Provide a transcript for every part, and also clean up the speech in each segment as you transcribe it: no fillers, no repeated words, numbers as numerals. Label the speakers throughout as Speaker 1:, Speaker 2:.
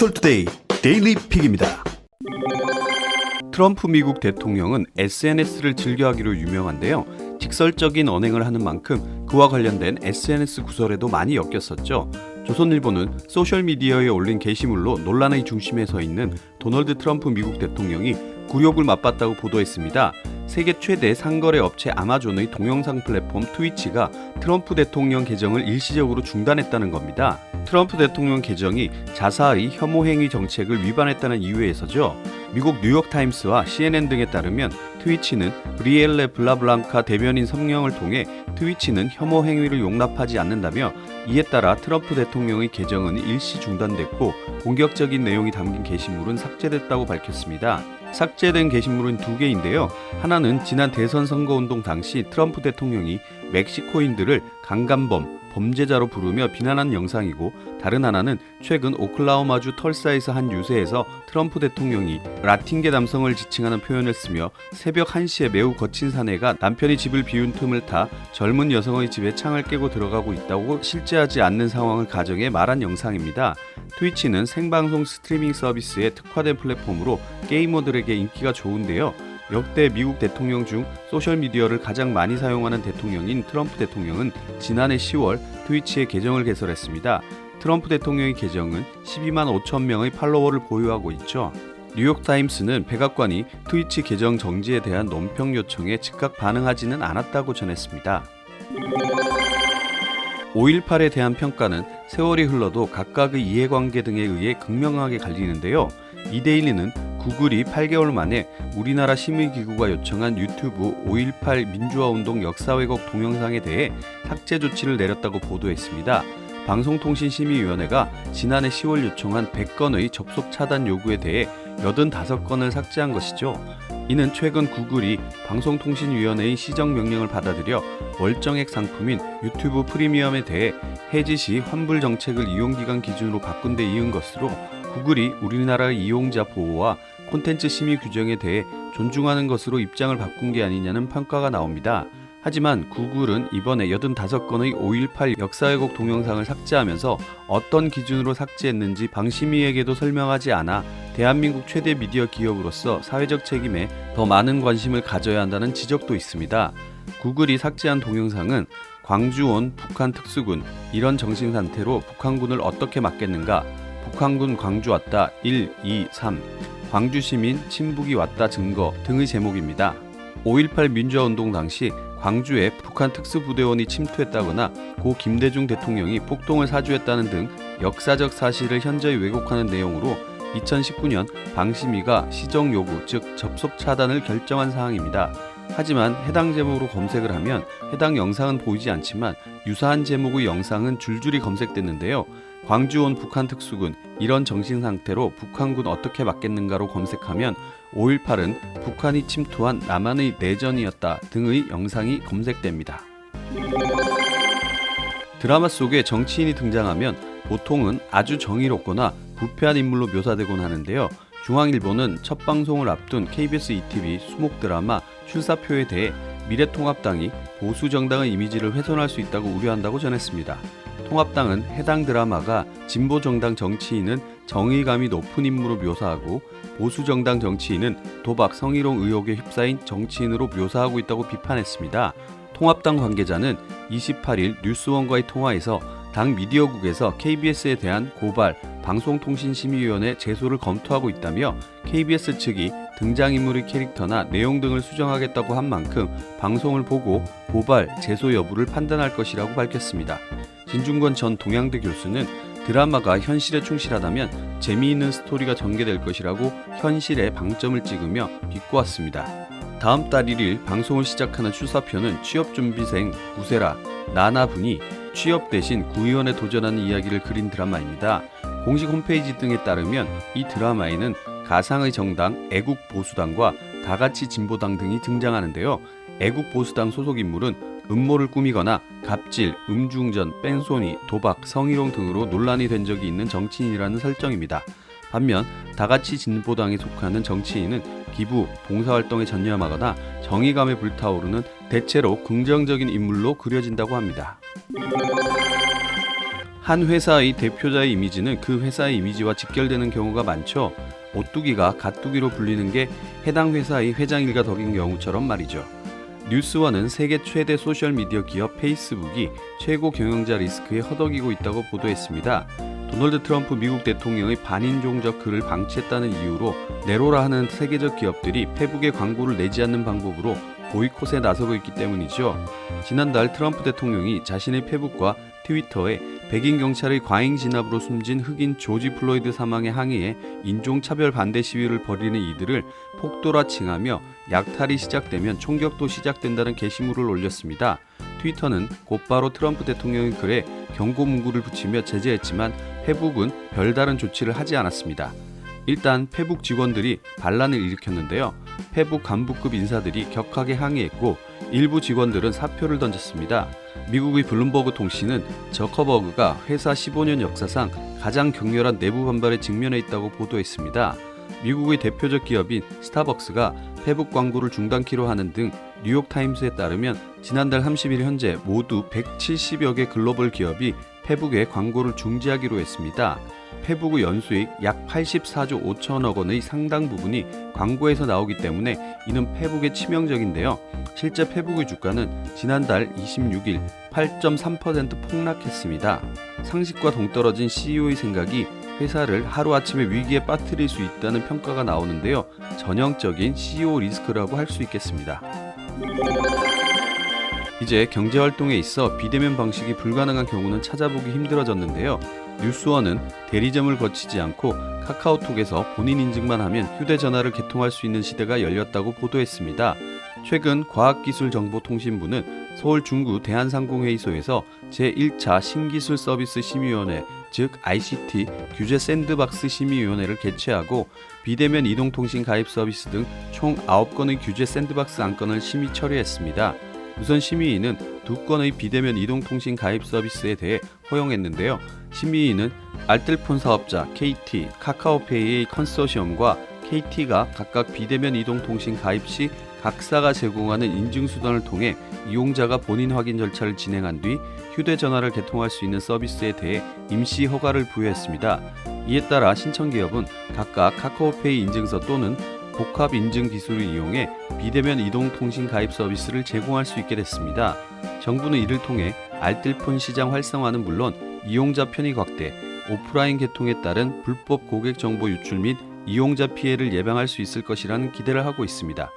Speaker 1: 디지털투데이 데일리 픽입니다.
Speaker 2: 트럼프 미국 대통령은 SNS를 즐겨하기로 유명한데요. 직설적인 언행을 하는 만큼 그와 관련된 SNS 구설에도 많이 엮였었죠. 조선일보는 소셜미디어에 올린 게시물로 논란의 중심에 서 있는 도널드 트럼프 미국 대통령이 굴욕을 맛봤다고 보도했습니다. 세계 최대 상거래 업체 아마존의 동영상 플랫폼 트위치가 트럼프 대통령 계정을 일시적으로 중단했다는 겁니다. 트럼프 대통령 계정이 자사의 혐오 행위 정책을 위반했다는 이유에서죠. 미국 뉴욕타임스와 CNN 등에 따르면 트위치는 브리엘레 블라블랑카 대변인 성명을 통해 트위치는 혐오 행위를 용납하지 않는다며 이에 따라 트럼프 대통령의 계정은 일시 중단됐고 공격적인 내용이 담긴 게시물은 삭제됐다고 밝혔습니다. 삭제된 게시물은 두 개인데요. 하나는 지난 대선 선거운동 당시 트럼프 대통령이 멕시코인들을 강간범, 범죄자로 부르며 비난한 영상이고 다른 하나는 최근 오클라호마주 털사에서 한 유세에서 트럼프 대통령이 라틴계 남성을 지칭하는 표현을 쓰며 새벽 1시에 매우 거친 사내가 남편이 집을 비운 틈을 타 젊은 여성의 집에 창을 깨고 들어가고 있다고 실제하지 않는 상황을 가정해 말한 영상입니다. 트위치는 생방송 스트리밍 서비스에 특화된 플랫폼으로 게이머들에게 인기가 좋은데요. 역대 미국 대통령 중 소셜미디어를 가장 많이 사용하는 대통령인 트럼프 대통령은 지난해 10월 트위치의 계정을 개설했습니다. 트럼프 대통령의 계정은 12만 5천 명의 팔로워를 보유하고 있죠. 뉴욕타임스는 백악관이 트위치 계정 정지에 대한 논평 요청에 즉각 반응하지는 않았다고 전했습니다. 5.18에 대한 평가는 세월이 흘러도 각각의 이해관계 등에 의해 극명하게 갈리는데요. 이데일리는 구글이 8개월 만에 우리나라 심의기구가 요청한 유튜브 5.18 민주화운동 역사왜곡 동영상에 대해 삭제 조치를 내렸다고 보도했습니다. 방송통신심의위원회가 지난해 10월 요청한 100건의 접속 차단 요구에 대해 85건을 삭제한 것이죠. 이는 최근 구글이 방송통신위원회의 시정명령을 받아들여 월정액 상품인 유튜브 프리미엄에 대해 해지 시 환불 정책을 이용기간 기준으로 바꾼 데 이은 것으로 구글이 우리나라의 이용자 보호와 콘텐츠 심의 규정에 대해 존중하는 것으로 입장을 바꾼 게 아니냐는 평가가 나옵니다. 하지만 구글은 이번에 85건의 5.18 역사왜곡 동영상을 삭제하면서 어떤 기준으로 삭제했는지 방심위에게도 설명하지 않아 대한민국 최대 미디어 기업으로서 사회적 책임에 더 많은 관심을 가져야 한다는 지적도 있습니다. 구글이 삭제한 동영상은 광주 온 북한 특수군, 이런 정신 상태로 북한군을 어떻게 막겠는가, 북한군 광주 왔다 1, 2, 3, 광주 시민 친북이 왔다 증거 등의 제목입니다. 5.18 민주화운동 당시 광주에 북한 특수부대원이 침투했다거나 고 김대중 대통령이 폭동을 사주했다는 등 역사적 사실을 현저히 왜곡하는 내용으로 2019년 방심위가 시정 요구, 즉 접속 차단을 결정한 사항입니다. 하지만 해당 제목으로 검색을 하면 해당 영상은 보이지 않지만 유사한 제목의 영상은 줄줄이 검색됐는데요. 광주 온 북한 특수군, 이런 정신 상태로 북한군 어떻게 막겠는가로 검색하면 5.18은 북한이 침투한 남한의 내전이었다 등의 영상이 검색됩니다. 드라마 속에 정치인이 등장하면 보통은 아주 정의롭거나 부패한 인물로 묘사되곤 하는데요. 중앙일보는 첫 방송을 앞둔 KBS ETV 수목 드라마 출사표에 대해 미래통합당이 보수정당의 이미지를 훼손할 수 있다고 우려한다고 전했습니다. 통합당은 해당 드라마가 진보정당 정치인은 정의감이 높은 인물로 묘사하고 보수정당 정치인은 도박, 성희롱 의혹에 휩싸인 정치인으로 묘사하고 있다고 비판했습니다. 통합당 관계자는 28일 뉴스원과의 통화에서 당 미디어국에서 KBS에 대한 고발, 방송통신심의위원회 제소를 검토하고 있다며 KBS 측이 등장인물의 캐릭터나 내용 등을 수정하겠다고 한 만큼 방송을 보고 고발, 제소 여부를 판단할 것이라고 밝혔습니다. 진중권 전 동양대 교수는 드라마가 현실에 충실하다면 재미있는 스토리가 전개될 것이라고 현실에 방점을 찍으며 비꼬았습니다. 다음 달 1일 방송을 시작하는 출사표는 취업준비생 구세라, 나나분이 취업 대신 구의원에 도전하는 이야기를 그린 드라마입니다. 공식 홈페이지 등에 따르면 이 드라마에는 가상의 정당 애국보수당과 다같이 진보당 등이 등장하는데요. 애국보수당 소속 인물은 음모를 꾸미거나 갑질, 음주운전, 뺑소니, 도박, 성희롱 등으로 논란이 된 적이 있는 정치인이라는 설정입니다. 반면 다같이 진보당에 속하는 정치인은 기부, 봉사활동에 전념하거나 정의감에 불타오르는 대체로 긍정적인 인물로 그려진다고 합니다. 한 회사의 대표자의 이미지는 그 회사의 이미지와 직결되는 경우가 많죠. 오뚜기가 갓뚜기로 불리는 게 해당 회사의 회장 일가 덕인 경우처럼 말이죠. 뉴스원은 세계 최대 소셜미디어 기업 페이스북이 최고 경영자 리스크에 허덕이고 있다고 보도했습니다. 도널드 트럼프 미국 대통령의 반인종적 글을 방치했다는 이유로 내로라 하는 세계적 기업들이 페북에 광고를 내지 않는 방법으로 보이콧에 나서고 있기 때문이죠. 지난달 트럼프 대통령이 자신의 페북과 트위터에 백인 경찰의 과잉 진압으로 숨진 흑인 조지 플로이드 사망에 항의해 인종차별 반대 시위를 벌이는 이들을 폭도라 칭하며 약탈이 시작되면 총격도 시작된다는 게시물을 올렸습니다. 트위터는 곧바로 트럼프 대통령의 글에 경고 문구를 붙이며 제재했지만 페북은 별다른 조치를 하지 않았습니다. 일단 페북 직원들이 반란을 일으켰는데요. 페북 간부급 인사들이 격하게 항의했고 일부 직원들은 사표를 던졌습니다. 미국의 블룸버그 통신은 저커버그가 회사 15년 역사상 가장 격렬한 내부 반발에 직면해 있다고 보도했습니다. 미국의 대표적 기업인 스타벅스가 페북 광고를 중단키로 하는 등 뉴욕타임스에 따르면 지난달 30일 현재 모두 170여 개 글로벌 기업이 페북에 광고를 중지하기로 했습니다. 페북의 연수익 약 84조 5천억 원의 상당 부분이 광고에서 나오기 때문에 이는 페북에 치명적인데요. 실제 페북의 주가는 지난달 26일 8.3% 폭락했습니다. 상식과 동떨어진 CEO의 생각이 회사를 하루아침에 위기에 빠뜨릴 수 있다는 평가가 나오는데요. 전형적인 CEO 리스크라고 할 수 있겠습니다. 이제 경제활동에 있어 비대면 방식이 불가능한 경우는 찾아보기 힘들어졌는데요. 뉴스원은 대리점을 거치지 않고 카카오톡에서 본인 인증만 하면 휴대전화를 개통할 수 있는 시대가 열렸다고 보도했습니다. 최근 과학기술정보통신부는 서울 중구 대한상공회의소에서 제1차 신기술 서비스 심의위원회 즉 ICT 규제 샌드박스 심의위원회를 개최하고 비대면 이동통신 가입 서비스 등 총 9건의 규제 샌드박스 안건을 심의 처리했습니다. 우선 심의위는 2건의 비대면 이동통신 가입 서비스에 대해 허용했는데요. 심의위는 알뜰폰 사업자 KT, 카카오페이의 컨소시엄과 KT가 각각 비대면 이동통신 가입 시 각사가 제공하는 인증수단을 통해 이용자가 본인 확인 절차를 진행한 뒤 휴대전화를 개통할 수 있는 서비스에 대해 임시 허가를 부여했습니다. 이에 따라 신청기업은 각각 카카오페이 인증서 또는 복합 인증 기술을 이용해 비대면 이동통신 가입 서비스를 제공할 수 있게 됐습니다. 정부는 이를 통해 알뜰폰 시장 활성화는 물론 이용자 편익 확대, 오프라인 개통에 따른 불법 고객 정보 유출 및 이용자 피해를 예방할 수 있을 것이라는 기대를 하고 있습니다.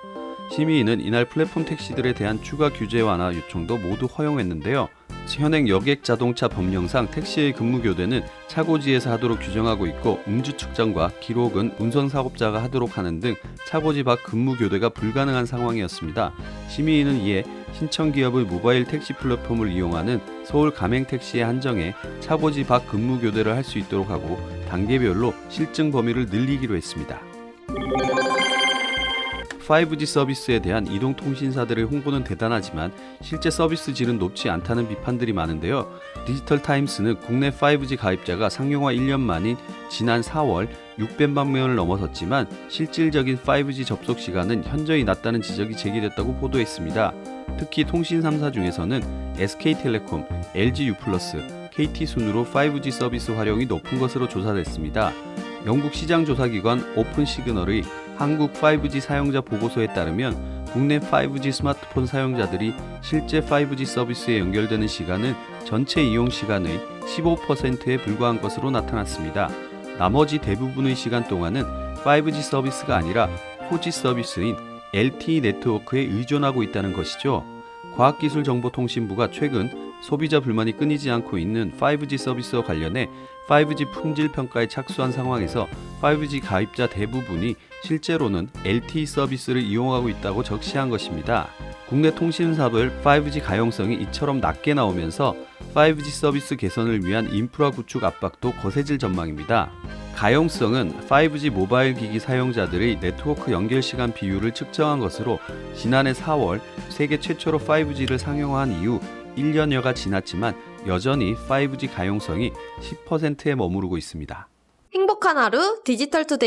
Speaker 2: 심의위는 이날 플랫폼 택시들에 대한 추가 규제 완화 요청도 모두 허용했는데요. 현행 여객 자동차 법령상 택시의 근무 교대는 차고지에서 하도록 규정하고 있고 음주 측정과 기록은 운전사업자가 하도록 하는 등 차고지 밖 근무 교대가 불가능한 상황이었습니다. 심의위는 이에 신청기업의 모바일 택시 플랫폼을 이용하는 서울 가맹택시에 한정해 차고지 밖 근무 교대를 할 수 있도록 하고 단계별로 실증 범위를 늘리기로 했습니다. 5G 서비스에 대한 이동통신사들의 홍보는 대단하지만 실제 서비스 질은 높지 않다는 비판들이 많은데요. 디지털타임스는 국내 5G 가입자가 상용화 1년 만인 지난 4월 600만 명을 넘어섰지만 실질적인 5G 접속 시간은 현저히 낮다는 지적이 제기됐다고 보도했습니다. 특히 통신 3사 중에서는 SK텔레콤, LGU+, KT 순으로 5G 서비스 활용이 높은 것으로 조사됐습니다. 영국 시장조사기관 오픈시그널의 한국 5G 사용자 보고서에 따르면 국내 5G 스마트폰 사용자들이 실제 5G 서비스에 연결되는 시간은 전체 이용 시간의 15%에 불과한 것으로 나타났습니다. 나머지 대부분의 시간 동안은 5G 서비스가 아니라 4G 서비스인 LTE 네트워크에 의존하고 있다는 것이죠. 과학기술정보통신부가 최근 소비자 불만이 끊이지 않고 있는 5G 서비스와 관련해 5G 품질 평가에 착수한 상황에서 5G 가입자 대부분이 실제로는 LTE 서비스를 이용하고 있다고 적시한 것입니다. 국내 통신사별 5G 가용성이 이처럼 낮게 나오면서 5G 서비스 개선을 위한 인프라 구축 압박도 거세질 전망입니다. 가용성은 5G 모바일 기기 사용자들의 네트워크 연결 시간 비율을 측정한 것으로 지난해 4월 세계 최초로 5G를 상용화한 이후 1년여가 지났지만 여전히 5G 가용성이 10%에 머무르고 있습니다.
Speaker 3: 행복한 하루 디지털투데이